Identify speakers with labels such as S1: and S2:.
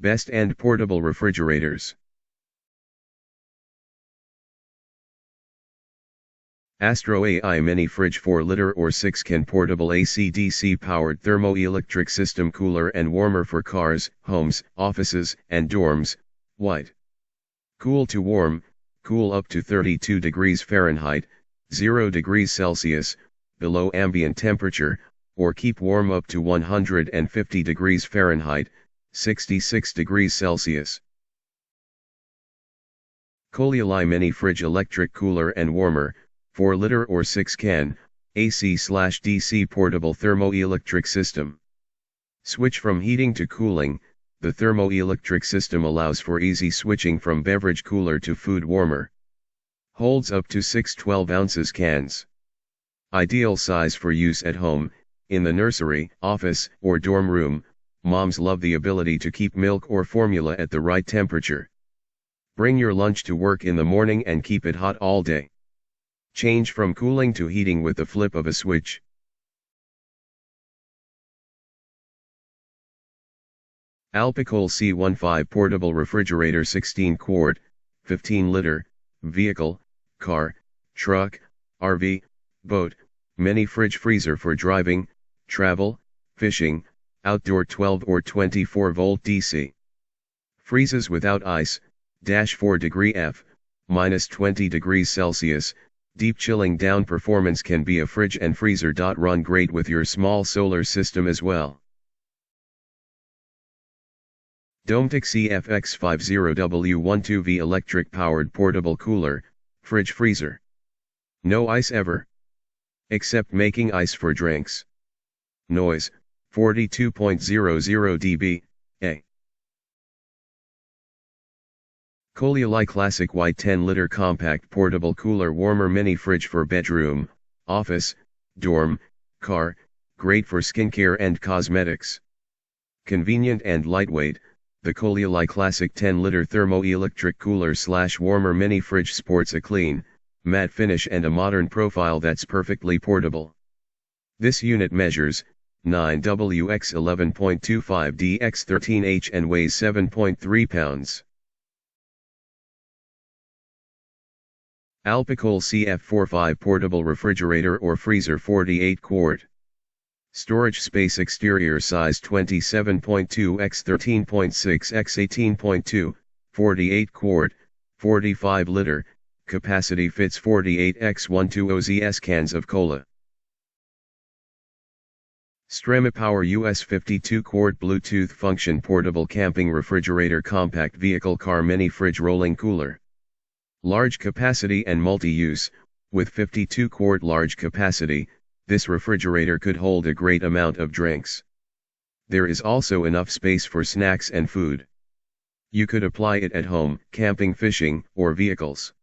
S1: Best and portable refrigerators. Astro AI Mini Fridge 4-liter or 6-can portable AC/DC powered thermoelectric system, cooler and warmer for cars, homes, offices, and dorms. White. Cool to warm, cool up to 32 degrees Fahrenheit, 0 degrees Celsius, below ambient temperature, or keep warm up to 150 degrees Fahrenheit, 66 degrees Celsius. Coleoli Mini Fridge Electric Cooler and Warmer, 4-liter or 6-can, AC/DC portable thermoelectric system. Switch from heating to cooling. The thermoelectric system allows for easy switching from beverage cooler to food warmer. Holds up to 6 12-ounces cans. Ideal size for use at home, in the nursery, office, or dorm room. Moms love the ability to keep milk or formula at the right temperature. Bring your lunch to work in the morning and keep it hot all day. Change from cooling to heating with the flip of a switch. Alpicol C15 Portable Refrigerator 16 quart, 15 liter, vehicle, car, truck, RV, boat, mini fridge freezer for driving, travel, fishing, outdoor 12 or 24 volt DC. Freezes without ice, -4 degree F, -20 degrees Celsius. Deep chilling down performance can be a fridge and freezer. Run great with your small solar system as well. Dometic CFX50W12V electric powered portable cooler, fridge freezer. No ice ever. Except making ice for drinks. Noise, 42.00 dB, A. Coleoli Classic White 10-liter compact portable cooler warmer mini fridge for bedroom, office, dorm, car, great for skincare and cosmetics. Convenient and lightweight, the Coleoli Classic 10-liter thermoelectric cooler/warmer mini fridge sports a clean, matte finish and a modern profile that's perfectly portable. This unit measures 9W x 11.25 D x 13H and weighs 7.3 pounds. Alpicol CF45 Portable Refrigerator or Freezer 48 quart. Storage space exterior size 27.2 x 13.6 x 18.2, 48 quart, 45 liter, capacity fits 48 x 120 cans of cola. Stremipower US 52 quart Bluetooth function portable camping refrigerator compact vehicle car mini fridge rolling cooler. Large capacity and multi-use, with 52 quart large capacity, this refrigerator could hold a great amount of drinks. There is also enough space for snacks and food. You could apply it at home, camping, fishing, or vehicles.